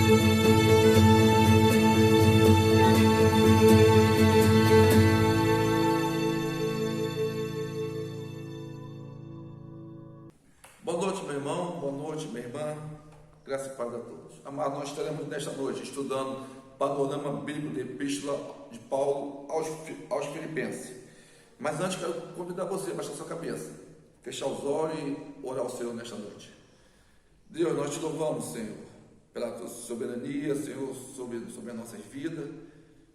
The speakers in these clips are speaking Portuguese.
Boa noite, meu irmão, boa noite, minha irmã, graça e paz a todos. Amados, nós estaremos nesta noite estudando o panorama bíblico da Epístola de Paulo aos Filipenses. Mas antes, quero convidar você a baixar sua cabeça, fechar os olhos e orar ao Senhor nesta noite. Deus, nós te louvamos, Senhor, pela tua soberania, Senhor, sobre as nossas vidas.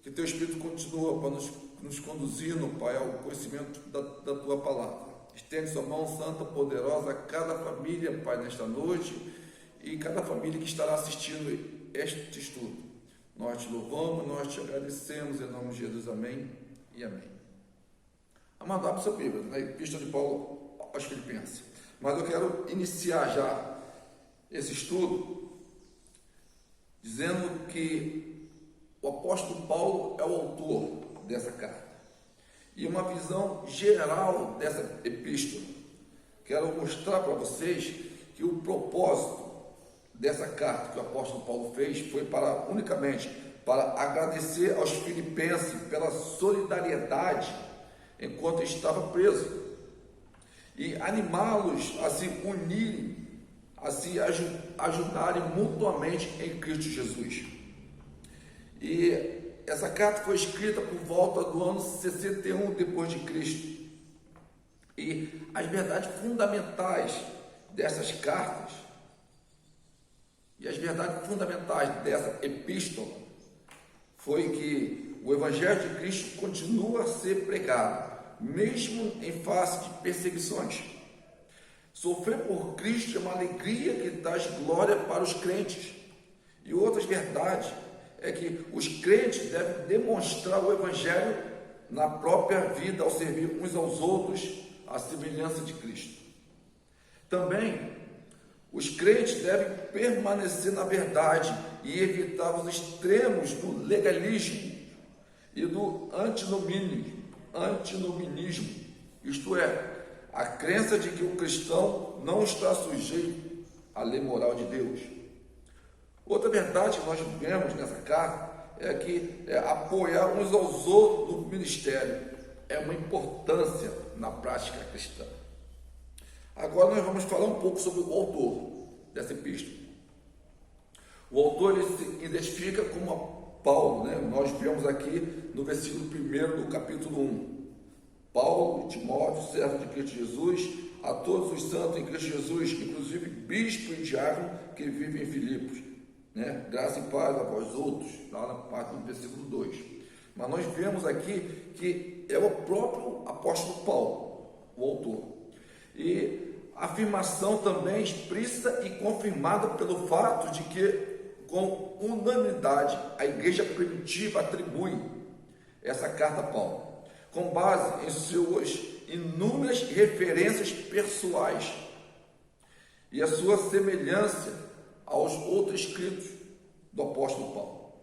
Que teu Espírito continua para nos conduzindo, Pai, ao conhecimento da tua palavra. Estende sua mão santa, poderosa a cada família, Pai, nesta noite, e cada família que estará assistindo este estudo. Nós te louvamos, nós te agradecemos, em nome de Jesus, amém e amém. Amado, abre sua Bíblia, na Epístola de Paulo aos Filipenses. Mas eu quero iniciar já esse estudo dizendo que o apóstolo Paulo é o autor dessa carta. E uma visão geral dessa epístola. Quero mostrar para vocês que o propósito dessa carta que o apóstolo Paulo fez foi unicamente para agradecer aos filipenses pela solidariedade enquanto estava preso e animá-los a se unirem, a se ajudarem mutuamente em Cristo Jesus. E essa carta foi escrita por volta do ano 61 depois de Cristo. E as verdades fundamentais dessas cartas e as verdades fundamentais dessa epístola foi que o Evangelho de Cristo continua a ser pregado, mesmo em face de perseguições. Sofrer por Cristo é uma alegria que traz glória para os crentes. E outras verdades é que os crentes devem demonstrar o Evangelho na própria vida ao servir uns aos outros à semelhança de Cristo. Também, os crentes devem permanecer na verdade e evitar os extremos do legalismo e do antinominismo, isto é, a crença de que o cristão não está sujeito à lei moral de Deus. Outra verdade que nós vemos nessa carta é que apoiar uns aos outros no ministério é uma importância na prática cristã. Agora nós vamos falar um pouco sobre o autor dessa epístola. O autor ele se identifica como Paulo, né? Nós vemos aqui no versículo 1 do capítulo 1. Paulo e Timóteo, servo de Cristo Jesus, a todos os santos em Cristo Jesus, inclusive bispo e diácono que vivem em Filipos. Né? Graça e paz a vós outros, lá na parte do versículo 2. Mas nós vemos aqui que é o próprio apóstolo Paulo, o autor. E a afirmação também explícita e confirmada pelo fato de que, com unanimidade, a igreja primitiva atribui essa carta a Paulo, com base em suas inúmeras referências pessoais e a sua semelhança aos outros escritos do apóstolo Paulo.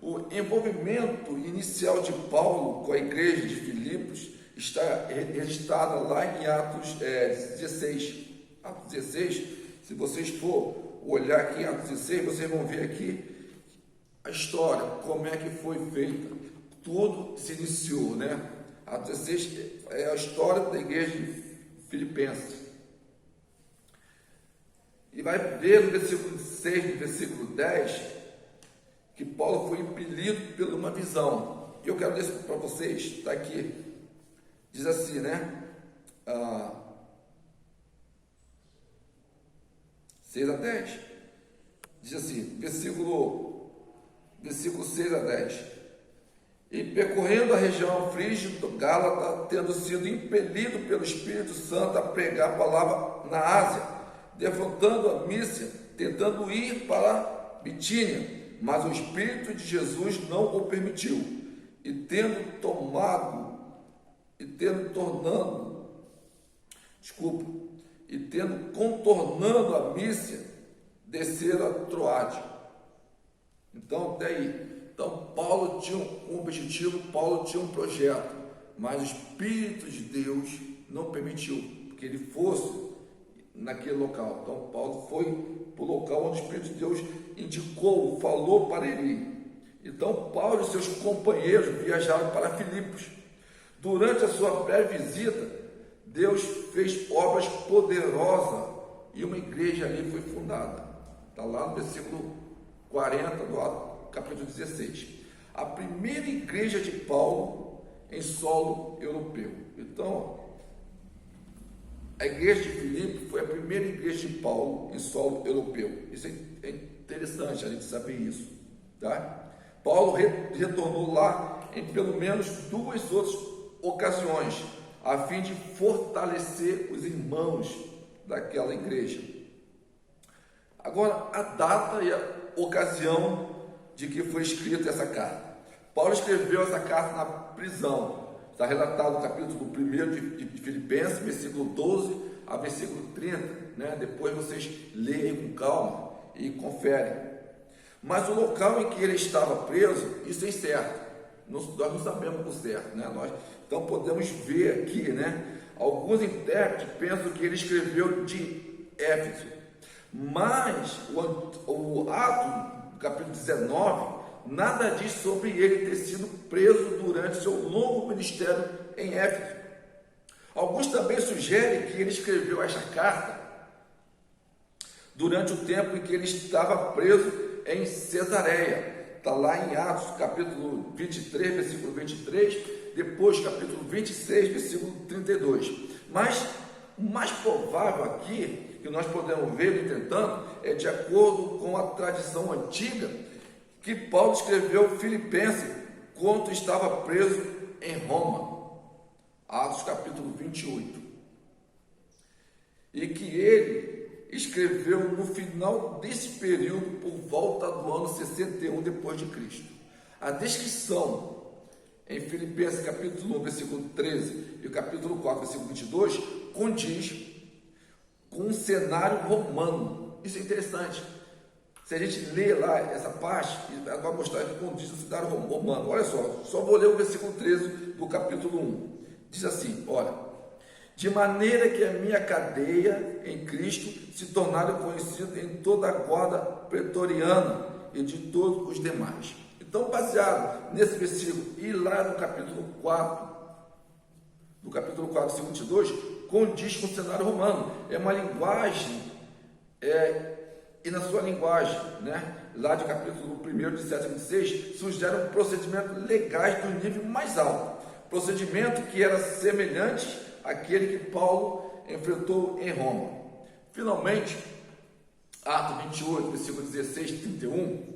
O envolvimento inicial de Paulo com a igreja de Filipos está registrado lá em Atos 16. Atos 16, se vocês for olhar aqui em Atos 16, vocês vão ver aqui a história, como é que foi feita. Tudo se iniciou, né? Atos 16 é a história da igreja de Filipenses. E vai ver no versículo 6, no versículo 10, que Paulo foi impelido por uma visão. E eu quero ler isso para vocês, está aqui. Diz assim, né? 6 a 10. Diz assim, versículo 6 a 10. E percorrendo a região frígia do Gálata, tendo sido impelido pelo Espírito Santo a pregar a palavra na Ásia, defrontando a Mísia, tentando ir para Bitínia, mas o Espírito de Jesus não o permitiu, e tendo contornando a Mísia, desceram a Troade. Então, até aí. Então, Paulo tinha um objetivo, Paulo tinha um projeto, mas o Espírito de Deus não permitiu que ele fosse naquele local. Então, Paulo foi para o local onde o Espírito de Deus indicou, falou para ele ir. Então, Paulo e seus companheiros viajaram para Filipos. Durante a sua breve visita, Deus fez obras poderosas e uma igreja ali foi fundada. Está lá no versículo 40 do capítulo 16. A primeira igreja de Paulo em solo europeu. Então, a igreja de Filipe foi a primeira igreja de Paulo em solo europeu. Isso é interessante a gente saber isso, tá? Paulo retornou lá em pelo menos 2 outras ocasiões, a fim de fortalecer os irmãos daquela igreja. Agora, a data e a ocasião de que foi escrita essa carta. Paulo escreveu essa carta na prisão. Está relatado no capítulo 1 de Filipenses, versículo 12 a versículo 30. Né? Depois vocês leem com calma e conferem. Mas o local em que ele estava preso, isso é incerto. Nós não sabemos por certo. Né? Então podemos ver aqui, né? Alguns intérpretes pensam que ele escreveu de Éfeso. Mas o ato do capítulo 19 nada diz sobre ele ter sido preso durante seu longo ministério em Éfeso. Alguns também sugerem que ele escreveu esta carta durante o tempo em que ele estava preso em Cesareia. Está lá em Atos, capítulo 23, versículo 23, depois capítulo 26, versículo 32. Mas o mais provável aqui, que nós podemos ver, entretanto, é de acordo com a tradição antiga, que Paulo escreveu Filipenses quando estava preso em Roma, Atos capítulo 28, e que ele escreveu no final desse período, por volta do ano 61 depois de Cristo. A descrição em Filipenses capítulo 1, versículo 13 e capítulo 4, versículo 22, condiz com um cenário romano. Isso é interessante. Se a gente ler lá essa parte, vai mostrar que condiz o cenário romano. Olha só vou ler o versículo 13 do capítulo 1. Diz assim, olha: de maneira que a minha cadeia em Cristo se tornaram conhecida em toda a guarda pretoriana e de todos os demais. Então, baseado nesse versículo e lá no capítulo 4, versículo 22, condiz com o cenário romano. É uma linguagem, e na sua linguagem, né, lá de capítulo 1, de 7 a 26, sugeram procedimentos legais do nível mais alto. Procedimento que era semelhante àquele que Paulo enfrentou em Roma. Finalmente, Atos 28, versículo 16 e 31,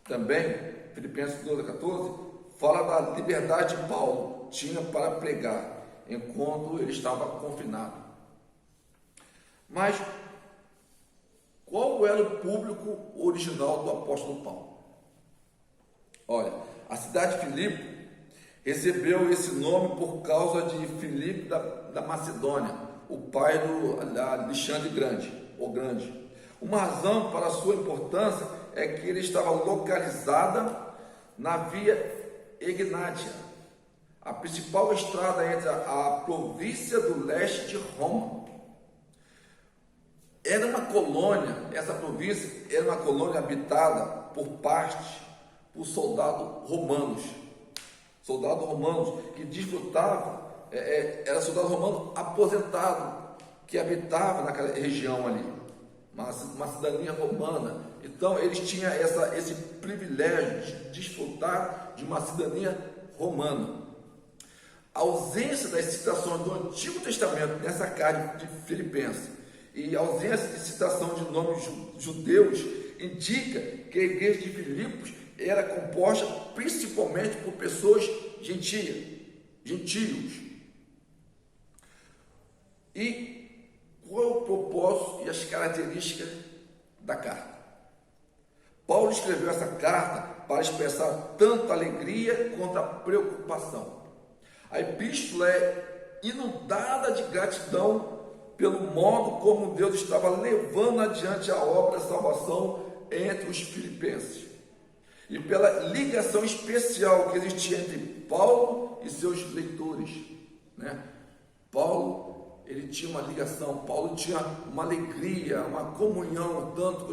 também, Filipenses 12 a 14, fala da liberdade que Paulo tinha para pregar, enquanto ele estava confinado. Mas qual era o público original do apóstolo Paulo? Olha, a cidade de Filipe recebeu esse nome por causa de Filipe da Macedônia, o pai do Alexandre o Grande. Uma razão para a sua importância é que ele estava localizada na Via Egnátia, a principal estrada entre a província do leste de Roma. Era uma colônia, essa província era uma colônia habitada por soldados romanos. Soldados romanos que desfrutavam, era soldado romano aposentado, que habitava naquela região ali, uma cidadania romana. Então eles tinham esse privilégio de desfrutar de uma cidadania romana. A ausência das citações do Antigo Testamento nessa carta de Filipenses e a ausência de citação de nomes judeus indica que a igreja de Filipos era composta principalmente por pessoas gentios. E qual é o propósito e as características da carta? Paulo escreveu essa carta para expressar tanto a alegria quanto a preocupação. A epístola é inundada de gratidão pelo modo como Deus estava levando adiante a obra da salvação entre os filipenses e pela ligação especial que existia entre Paulo e seus leitores, né? Paulo ele tinha uma ligação, Paulo tinha uma alegria, uma comunhão, tanto com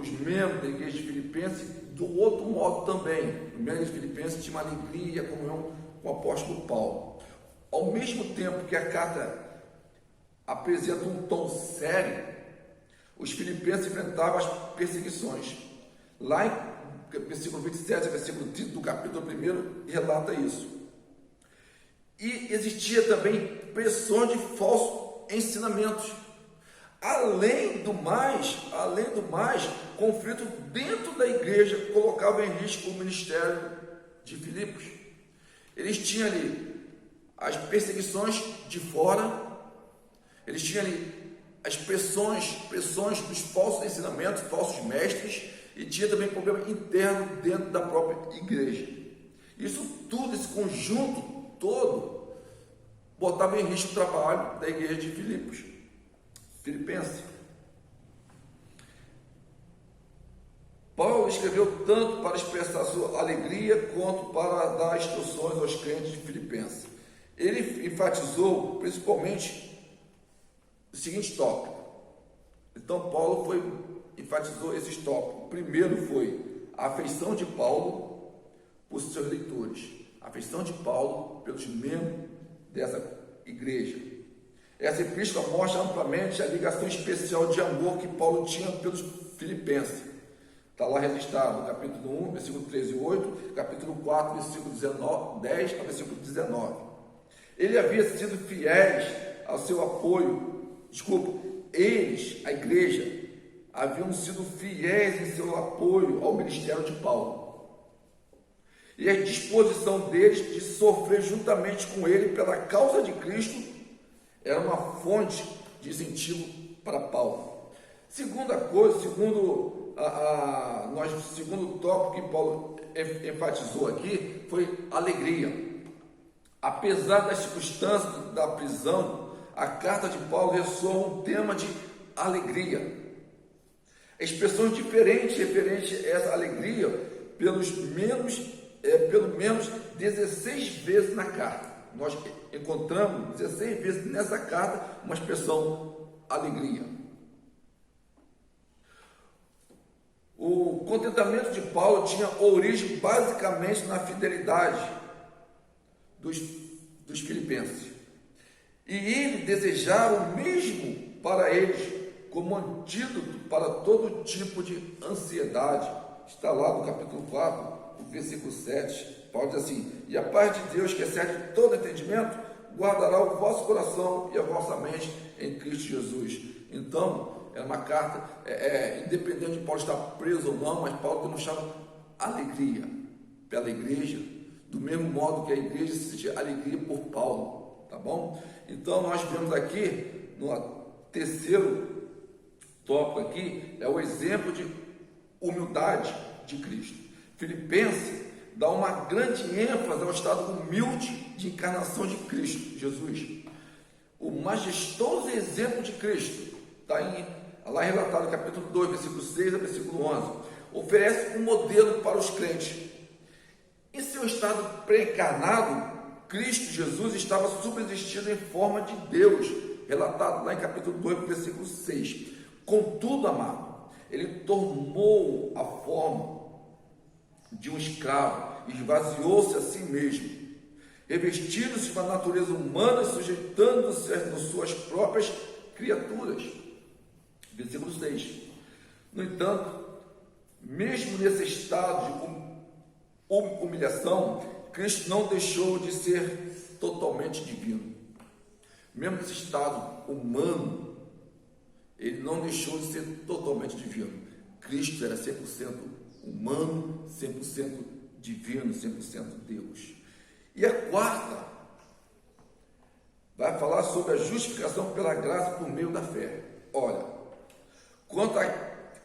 os membros da igreja de Filipenses, do outro modo também, os membros de Filipenses tinham uma alegria, comunhão com o apóstolo Paulo. Ao mesmo tempo que a carta apresenta um tom sério, os filipenses enfrentavam as perseguições. Lá em versículo 27, versículo 30 do capítulo 1, relata isso. E existia também pressão de falsos ensinamentos. Além do mais, conflito dentro da igreja colocava em risco o ministério de Filipos. Eles tinham ali as perseguições de fora, eles tinham ali as pressões dos falsos ensinamentos, falsos mestres, e tinha também problema interno dentro da própria igreja. Isso tudo, esse conjunto todo, botava em risco o trabalho da igreja de Filipenses. Paulo escreveu tanto para expressar sua alegria, quanto para dar instruções aos crentes de Filipenses. Ele enfatizou principalmente o seguinte tópico. Então Paulo enfatizou esses tópicos. O primeiro foi a afeição de Paulo por seus leitores, a afeição de Paulo pelos membros dessa igreja. Essa epístola mostra amplamente a ligação especial de amor que Paulo tinha pelos filipenses. Está lá registrado no capítulo 1, versículo 13 e 8, capítulo 4, versículo 10 a versículo 19. Ele havia sido fiéis ao seu apoio. Eles, a igreja, haviam sido fiéis em seu apoio ao ministério de Paulo. E a disposição deles de sofrer juntamente com ele pela causa de Cristo era uma fonte de incentivo para Paulo. Segunda coisa, segundo tópico que Paulo enfatizou aqui, foi alegria. Apesar das circunstâncias da prisão, a carta de Paulo ressoa um tema de alegria. Expressões diferentes referentes a essa alegria, pelo menos 16 vezes na carta. Nós encontramos 16 vezes nessa carta uma expressão alegria. O contentamento de Paulo tinha origem basicamente na fidelidade dos filipenses. E ele desejava o mesmo para eles, como antídoto para todo tipo de ansiedade. Está lá no capítulo 4, no versículo 7. Paulo diz assim: e a paz de Deus, que excede todo entendimento, guardará o vosso coração e a vossa mente em Cristo Jesus. Então, é uma carta, independente de Paulo estar preso ou não, mas Paulo demonstrava alegria pela igreja, do mesmo modo que a igreja sentia alegria por Paulo, tá bom? Então, nós vemos aqui, no terceiro tópico aqui, é o exemplo de humildade de Cristo. Filipenses dá uma grande ênfase ao estado humilde de encarnação de Cristo Jesus. O majestoso exemplo de Cristo está lá relatado no capítulo 2, versículo 6 a versículo 11. Oferece um modelo para os crentes. Em seu estado pré-encarnado, Cristo Jesus estava subsistindo em forma de Deus, relatado lá em capítulo 2, versículo 6. Contudo, amado, ele tomou a forma de um escravo, esvaziou-se a si mesmo, revestindo-se de uma natureza humana e sujeitando-se às suas próprias criaturas. Versículo 6. No entanto, mesmo nesse estado de humilhação, Cristo não deixou de ser totalmente divino. Mesmo nesse estado humano, ele não deixou de ser totalmente divino. Cristo era 100% humano, 100% divino, 100% Deus. E a quarta vai falar sobre a justificação pela graça por meio da fé. Olha, quanto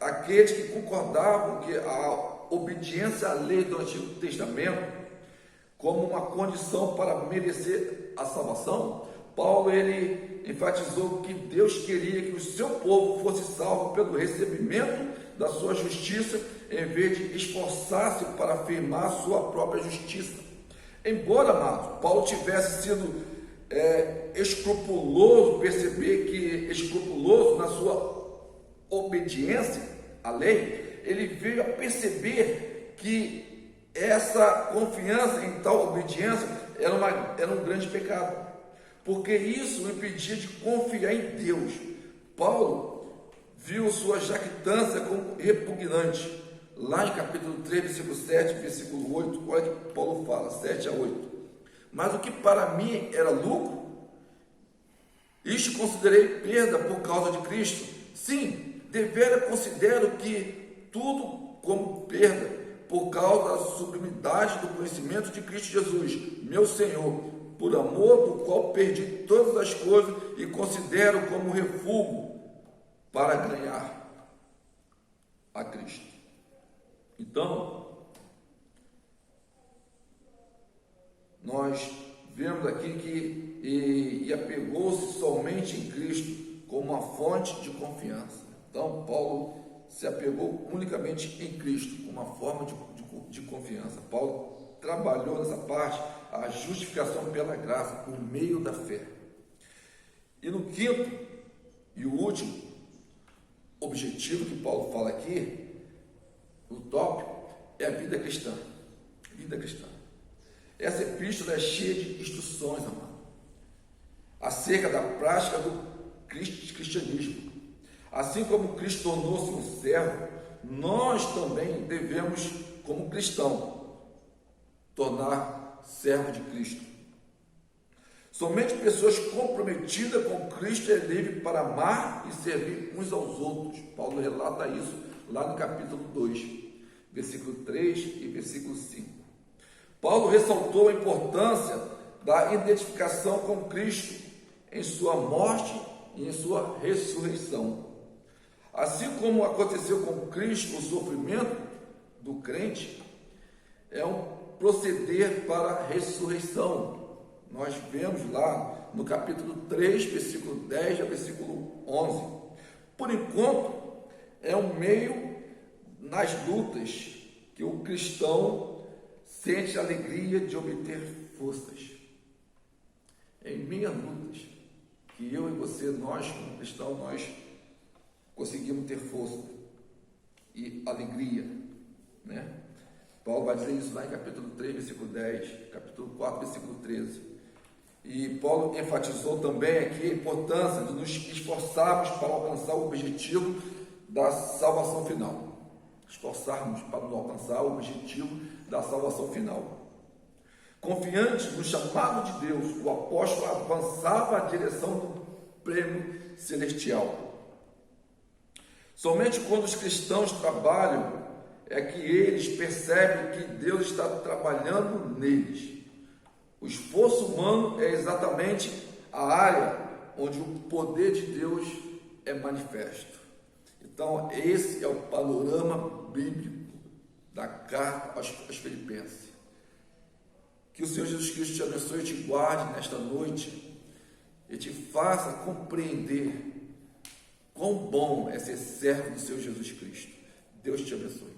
àqueles que concordavam que a obediência à lei do Antigo Testamento como uma condição para merecer a salvação, Paulo ele enfatizou que Deus queria que o seu povo fosse salvo pelo recebimento da sua justiça, em vez de esforçar-se para afirmar a sua própria justiça. Embora, amados, Paulo tivesse sido escrupuloso, perceber que escrupuloso na sua obediência à lei, ele veio a perceber que essa confiança em tal obediência era um grande pecado, porque isso o impedia de confiar em Deus. Paulo viu sua jactância como repugnante. Lá em capítulo 3, versículo 7, versículo 8, olha que Paulo fala, 7 a 8. Mas o que para mim era lucro, isto considerei perda por causa de Cristo. Sim, devera considero que tudo como perda, por causa da sublimidade do conhecimento de Cristo Jesus, meu Senhor, por amor do qual perdi todas as coisas e considero como refúgio para ganhar a Cristo. Então, nós vemos aqui que apegou-se somente em Cristo como uma fonte de confiança. Então, Paulo se apegou unicamente em Cristo como uma forma de confiança. Paulo trabalhou nessa parte a justificação pela graça por meio da fé. E no quinto e o último objetivo que Paulo fala aqui, o tópico, é a vida cristã. Vida cristã. Essa epístola é cheia de instruções, amado, acerca da prática do cristianismo. Assim como Cristo tornou-se um servo, nós também devemos, como cristão, tornar servo de Cristo. Somente pessoas comprometidas com Cristo é livre para amar e servir uns aos outros. Paulo relata isso lá no capítulo 2, versículo 3 e versículo 5. Paulo ressaltou a importância da identificação com Cristo em sua morte e em sua ressurreição. Assim como aconteceu com Cristo, o sofrimento do crente é um proceder para a ressurreição. Nós vemos lá no capítulo 3, versículo 10 a versículo 11. Por enquanto, é um meio nas lutas que o cristão sente a alegria de obter forças. Em minhas lutas, que eu e você, nós como cristãos, nós conseguimos ter força e alegria, né? Paulo vai dizer isso lá em capítulo 3, versículo 10, capítulo 4, versículo 13. E Paulo enfatizou também aqui a importância de nos esforçarmos para alcançar o objetivo da salvação final. Esforçarmos para alcançar o objetivo da salvação final. Confiante no chamado de Deus, o apóstolo avançava à direção do prêmio celestial. Somente quando os cristãos trabalham é que eles percebem que Deus está trabalhando neles. O esforço humano é exatamente a área onde o poder de Deus é manifesto. Então, esse é o panorama bíblico da carta aos Filipenses. Que o Senhor Jesus Cristo te abençoe e te guarde nesta noite e te faça compreender quão bom é ser servo do Senhor Jesus Cristo. Deus te abençoe.